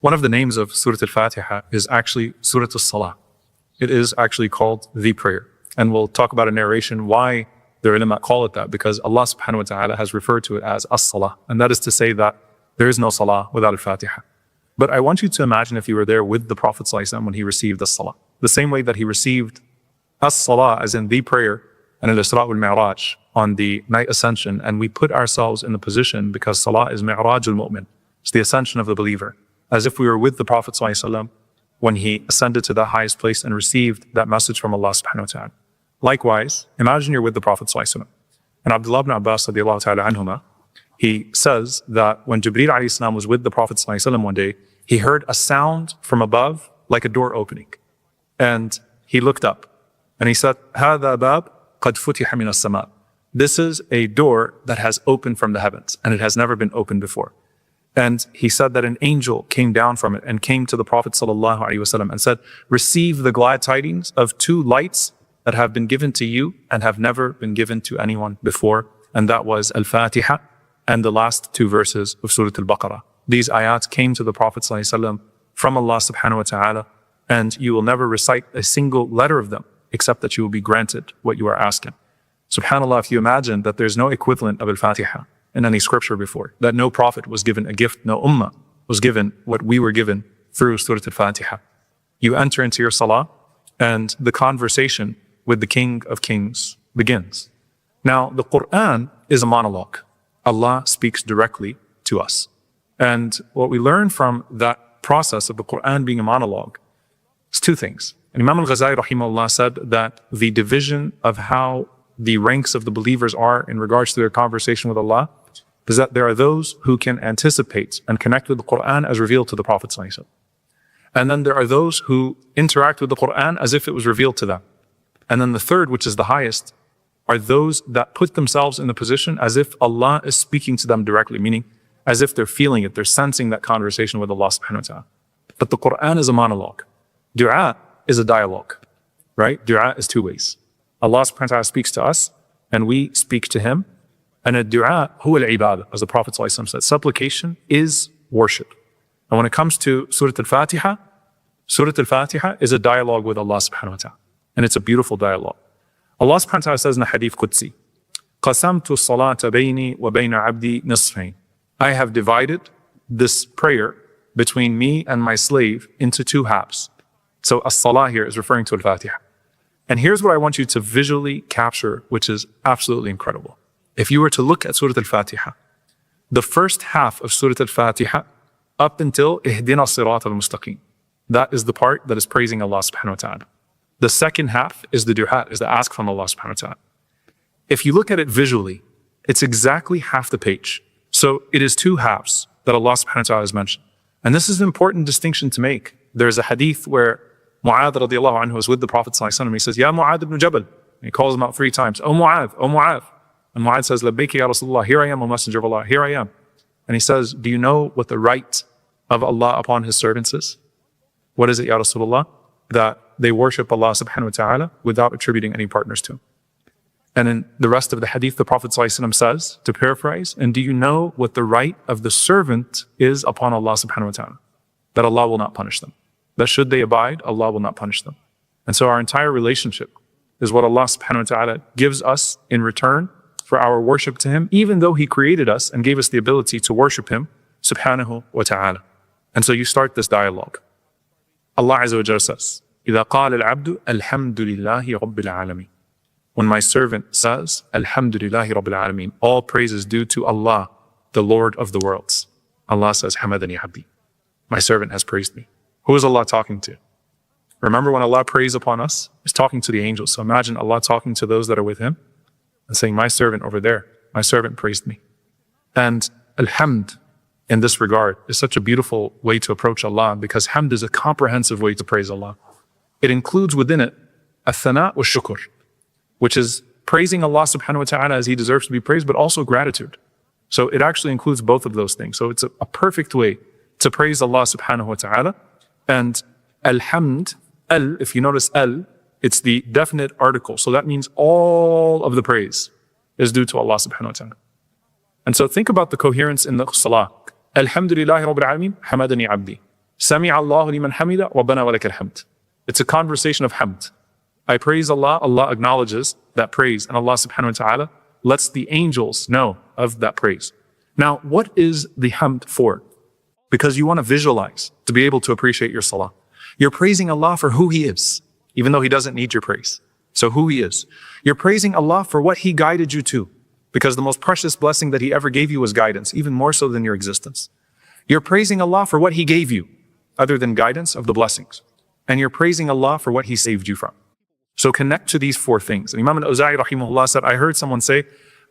One of the names of Surah Al-Fatihah is actually Surah Al-Salah. It is actually called the prayer. And we'll talk about a narration why the ulama call it that, because Allah subhanahu wa ta'ala has referred to it as As-Salah. And that is to say that there is no Salah without Al-Fatihah. But I want you to imagine if you were there with the Prophet ﷺ when he received As-Salah. The same way that he received As-Salah, as in the prayer, and Al-Isra wal-Mi'raj on the night ascension, and we put ourselves in the position, because Salah is Mi'raj al-Mu'min, it's the ascension of the believer, as if we were with the Prophet ﷺ when he ascended to the highest place and received that message from Allah subhanahu wa ta'ala. Likewise, imagine you're with the Prophet ﷺ. And Abdullah ibn Abbas radiallahu ta'ala anhuma, he says that when Jibreel alayhi salam was with the Prophet ﷺ one day, he heard a sound from above like a door opening. And he looked up and he said, هَذَا بَابٌ قَدْ فُتِحَ مِنَ السَّمَاءِ. This is a door that has opened from the heavens, and it has never been opened before. And he said that an angel came down from it and came to the Prophet ﷺ and said, receive the glad tidings of two lights that have been given to you and have never been given to anyone before. And that was Al-Fatihah and the last two verses of Surah Al-Baqarah. These ayat came to the Prophet ﷺ from Allah subhanahu wa ta'ala, and you will never recite a single letter of them except that you will be granted what you are asking. SubhanAllah, if you imagine that there's no equivalent of Al-Fatihah in any scripture before, that no prophet was given a gift, no ummah was given what we were given through Surah Al-Fatihah. You enter into your salah and the conversation with the King of Kings begins. Now, the Qur'an is a monologue. Allah speaks directly to us. And what we learn from that process of the Qur'an being a monologue is two things. And Imam al-Ghazali rahimahullah said that the division of how the ranks of the believers are in regards to their conversation with Allah is that there are those who can anticipate and connect with the Qur'an as revealed to the Prophet ﷺ. And then there are those who interact with the Qur'an as if it was revealed to them. And then the third, which is the highest, are those that put themselves in the position as if Allah is speaking to them directly, meaning as if they're feeling it, they're sensing that conversation with Allah subhanahu wa ta'ala. But the Qur'an is a monologue. Dua is a dialogue, right? Dua is two ways. Allah subhanahu wa ta'ala speaks to us and we speak to Him. And a dua huwa al-ibadah, as the Prophet ﷺ said, supplication is worship. And when it comes to Surah Al-Fatihah is a dialogue with Allah subhanahu wa ta'ala. And it's a beautiful dialogue. Allah subhanahu wa ta'ala says in the Hadith Qudsi, قَسَمْتُ الصَّلَاةَ بَيْنِي وَبَيْنَ عَبْدِي نِصْفَيْنِ. I have divided this prayer between me and my slave into two halves. So as-salah here is referring to Al-Fatihah. And here's what I want you to visually capture, which is absolutely incredible. If you were to look at Surah Al-Fatihah, the first half of Surah Al-Fatihah up until Ihdina Sirat al-Mustaqim, that is the part that is praising Allah subhanahu wa ta'ala. The second half is the dua, is the ask from Allah subhanahu wa ta'ala. If you look at it visually, it's exactly half the page. So it is two halves that Allah subhanahu wa ta'ala has mentioned. And this is an important distinction to make. There's a hadith where Mu'adh radiallahu anhu was with the Prophet ﷺ, and he says, Ya Mu'adh ibn Jabal. And he calls him out 3 times, O Mu'adh, O Mu'adh. And Mu'adh says, Labbayka ya Rasulullah, here I am, O Messenger of Allah, here I am. And he says, do you know what the right of Allah upon His servants is? What is it, Ya Rasulullah? That they worship Allah subhanahu wa ta'ala without attributing any partners to Him. And in the rest of the hadith, the Prophet ﷺ says, to paraphrase, and do you know what the right of the servant is upon Allah subhanahu wa ta'ala? That Allah will not punish them. That should they abide, Allah will not punish them. And so our entire relationship is what Allah subhanahu wa ta'ala gives us in return for our worship to Him, even though He created us and gave us the ability to worship Him subhanahu wa ta'ala. And so you start this dialogue. Allah Azza wa Jalla says, إِذَا قَالَ الْعَبْدُ الْحَمْدُ لِلَّهِ رَبِّ الْعَالَمِينَ. When my servant says, Alhamdulillahi Rabbil Alameen, all praise is due to Allah, the Lord of the worlds. Allah says, Hamadani Abdi. My servant has praised me. Who is Allah talking to? Remember when Allah prays upon us, He's talking to the angels. So imagine Allah talking to those that are with Him and saying, my servant over there, my servant praised me. And Alhamd, in this regard, is such a beautiful way to approach Allah, because Hamd is a comprehensive way to praise Allah. It includes within it Athana wa Shukr, which is praising Allah subhanahu wa ta'ala as He deserves to be praised, but also gratitude. So it actually includes both of those things. So it's a perfect way to praise Allah subhanahu wa ta'ala. And alhamd, if you notice it's the definite article. So that means all of the praise is due to Allah subhanahu wa ta'ala. And so think about the coherence in the salah. Alhamdulillahi Rabbil Alameen, Hamadani Abdi. Sami Allahu liman hamida wa bana wa lakal hamd. It's a conversation of hamd. I praise Allah, Allah acknowledges that praise, and Allah subhanahu wa ta'ala lets the angels know of that praise. Now, what is the hamd for? Because you want to visualize to be able to appreciate your salah. You're praising Allah for who He is, even though He doesn't need your praise. So who He is. You're praising Allah for what He guided you to, because the most precious blessing that He ever gave you was guidance, even more so than your existence. You're praising Allah for what He gave you, other than guidance of the blessings. And you're praising Allah for what He saved you from. So connect to these four things. And Imam al-Awza'i rahimahullah said, I heard someone say,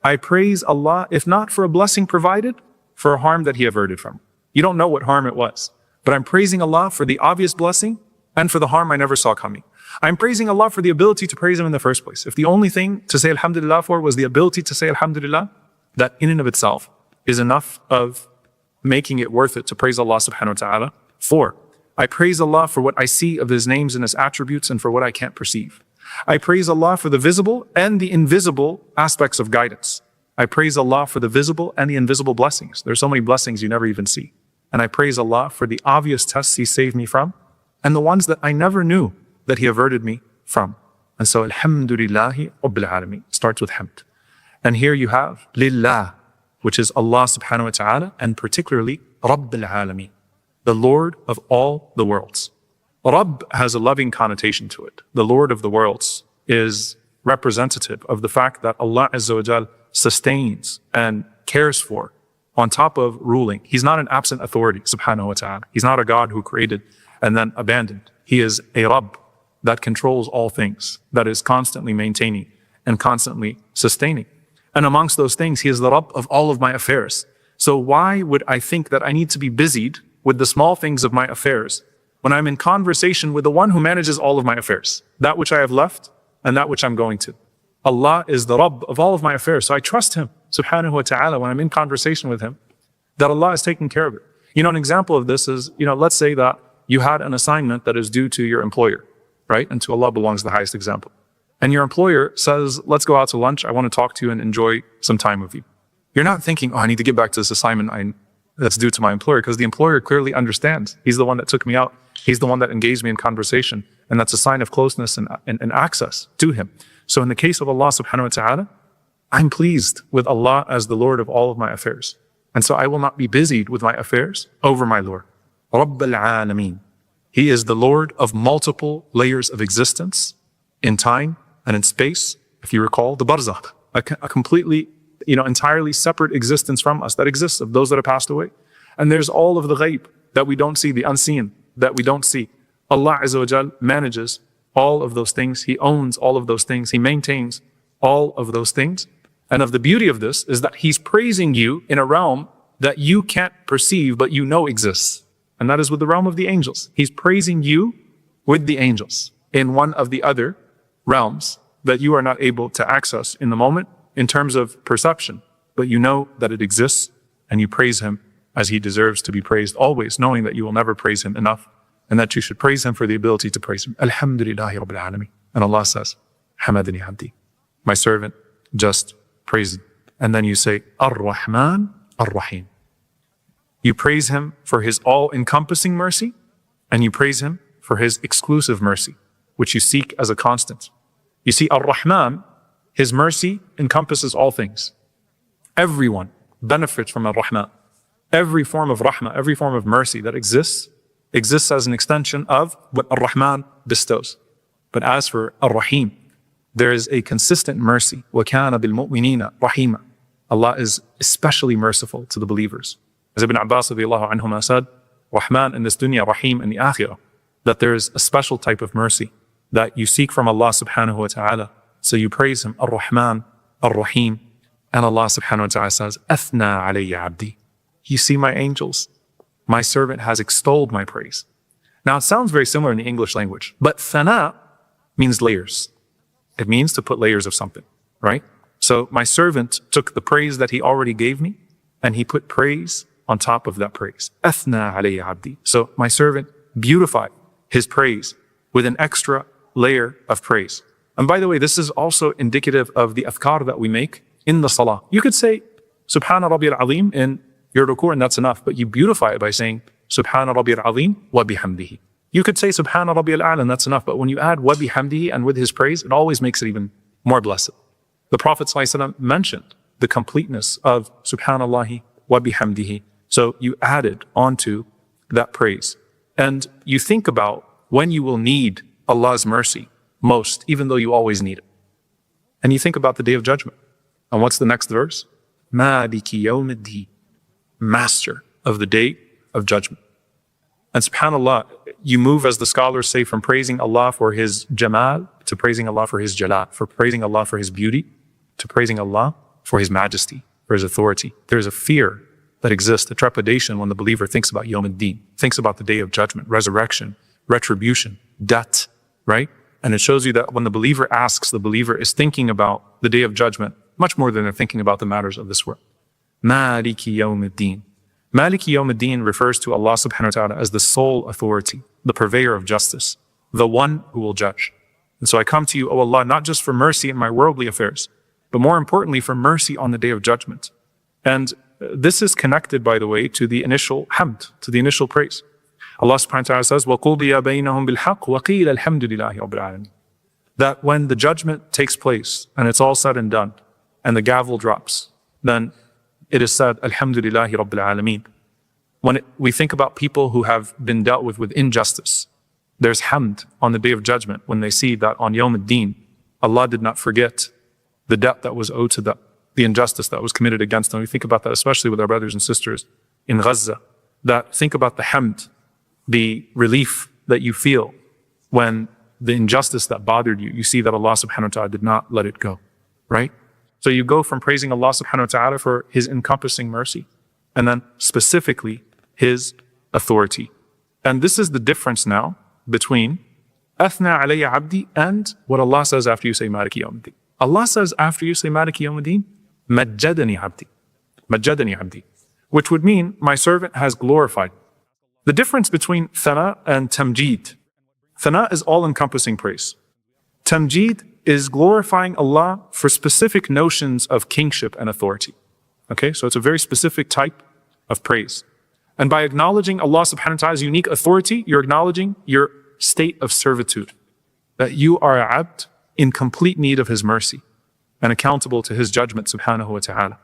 I praise Allah, if not for a blessing provided, for a harm that He averted from. You don't know what harm it was, but I'm praising Allah for the obvious blessing and for the harm I never saw coming. I'm praising Allah for the ability to praise Him in the first place. If the only thing to say Alhamdulillah for was the ability to say Alhamdulillah, that in and of itself is enough of making it worth it to praise Allah subhanahu wa ta'ala. 4, I praise Allah for what I see of His names and His attributes and for what I can't perceive. I praise Allah for the visible and the invisible aspects of guidance. I praise Allah for the visible and the invisible blessings. There's so many blessings you never even see. And I praise Allah for the obvious tests He saved me from and the ones that I never knew that He averted me from. And so, Alhamdulillahi Rabbil Alameen starts with hamd. And here you have Lillah, which is Allah subhanahu wa ta'ala, and particularly Rabbil Alameen, the Lord of all the worlds. Rabb has a loving connotation to it. The Lord of the worlds is representative of the fact that Allah Azza wa Jal sustains and cares for, on top of ruling. He's not an absent authority, subhanahu wa ta'ala. He's not a God who created and then abandoned. He is a Rabb that controls all things, that is constantly maintaining and constantly sustaining. And amongst those things, He is the Rabb of all of my affairs. So why would I think that I need to be busied with the small things of my affairs when I'm in conversation with the one who manages all of my affairs, that which I have left and that which I'm going to? Allah is the Rabb of all of my affairs. So I trust Him, subhanahu wa ta'ala, when I'm in conversation with Him, that Allah is taking care of it. You know, an example of this is, let's say that you had an assignment that is due to your employer, right? And to Allah belongs the highest example. And your employer says, let's go out to lunch. I want to talk to you and enjoy some time with you. You're not thinking, I need to get back to this assignment that's due to my employer, because the employer clearly understands. He's the one that took me out. He's the one that engaged me in conversation. And that's a sign of closeness and access to Him. So in the case of Allah subhanahu wa ta'ala, I'm pleased with Allah as the Lord of all of my affairs. And so I will not be busied with my affairs over my Lord. Rabbil Alameen. He is the Lord of multiple layers of existence in time and in space. If you recall, the barzakh, a completely, entirely separate existence from us that exists of those that have passed away. And there's all of the ghaib that we don't see, the unseen that we don't see. Allah Azza wa Jal manages all of those things. He owns all of those things. He maintains all of those things. And of the beauty of this is that He's praising you in a realm that you can't perceive, but you know exists. And that is with the realm of the angels. He's praising you with the angels in one of the other realms that you are not able to access in the moment in terms of perception. But you know that it exists, and you praise Him as He deserves to be praised always, knowing that you will never praise Him enough, and that you should praise Him for the ability to praise Him. Alhamdulillahi Rabbil Alameen. And Allah says, Hamadani Abdi. My servant just praised. And then you say, Ar-Rahman, Ar-Rahim. You praise Him for His all-encompassing mercy, and you praise Him for His exclusive mercy, which you seek as a constant. You see, Ar-Rahman, His mercy encompasses all things. Everyone benefits from Ar-Rahman. Every form of rahmah, every form of mercy that exists as an extension of what Ar-Rahman bestows. But as for Ar-Rahim, there is a consistent mercy. وَكَانَ بِالْمُؤْمِنِينَ رَحِيمًا. Allah is especially merciful to the believers. As Ibn Abbas radiallahu anhuma said, Rahman in this dunya, Rahim in the akhirah, that there is a special type of mercy that you seek from Allah subhanahu wa ta'ala. So you praise Him, Ar-Rahman, Ar-Rahim. And Allah subhanahu wa ta'ala says, Athna alayya abdi. You see my angels, my servant has extolled my praise. Now it sounds very similar in the English language, but thana means layers. It means to put layers of something, right? So my servant took the praise that he already gave me, and he put praise on top of that praise. Athna alayya abdi. So my servant beautified his praise with an extra layer of praise. And by the way, this is also indicative of the adhkar that we make in the salah. You could say, Subhana Rabbi al-Azim in your ruku', and that's enough. But you beautify it by saying, Subhana Rabbiyal Azim wa bihamdihi. You could say Subhana Rabbiyal A'la and that's enough, but when you add wa bihamdihi and with his praise, it always makes it even more blessed. The Prophet ﷺ mentioned the completeness of Subhanallahi wa bihamdihi. So you added onto that praise. And you think about when you will need Allah's mercy most, even though you always need it. And you think about the Day of Judgment. And what's the next verse? Maliki yawmiddin, master of the Day of Judgment. And subhanAllah, you move, as the scholars say, from praising Allah for His Jamal to praising Allah for His Jalal, for praising Allah for His beauty, to praising Allah for His majesty, for His authority. There's a fear that exists, a trepidation when the believer thinks about Yawm al-Din, thinks about the Day of Judgment, resurrection, retribution, debt, right? And it shows you that when the believer asks, the believer is thinking about the Day of Judgment much more than they're thinking about the matters of this world. Maliki Yawm al-Din. Maliki Yawm al-Din refers to Allah subhanahu wa ta'ala as the sole authority, the purveyor of justice, the one who will judge. And so I come to you, O Allah, not just for mercy in my worldly affairs, but more importantly for mercy on the Day of Judgment. And this is connected, by the way, to the initial hamd, to the initial praise. Allah subhanahu wa ta'ala says, وَقُضِيَ بَيْنَهُمْ بِالْحَقِّ وَقِيلَ الْحَمْدُ لِلَّهِ رَبِّ الْعَالَمِينَ. That when the judgment takes place and it's all said and done, and the gavel drops, then it is said, Alhamdulillahi Rabbil Alameen. When we think about people who have been dealt with injustice, there's hamd on the Day of Judgment when they see that on Yawm al-Din, Allah did not forget the debt that was owed to them, the injustice that was committed against them. We think about that, especially with our brothers and sisters in Gaza, that think about the hamd, the relief that you feel when the injustice that bothered you, you see that Allah subhanahu wa ta'ala did not let it go, right? So you go from praising Allah subhanahu wa ta'ala for His encompassing mercy, and then specifically His authority. And this is the difference now between Athna alayya abdi and what Allah says after you say Maliki Yawmiddin. Allah says after you say Maliki Yawmiddin, Majjadani abdi. Majjadani abdi. Which would mean my servant has glorified. The difference between Thana and Tamjid. Thana is all-encompassing praise. Tamjid is glorifying Allah for specific notions of kingship and authority. Okay, so it's a very specific type of praise. And by acknowledging Allah subhanahu wa ta'ala's unique authority, you're acknowledging your state of servitude. That you are a abd in complete need of His mercy and accountable to His judgment subhanahu wa ta'ala.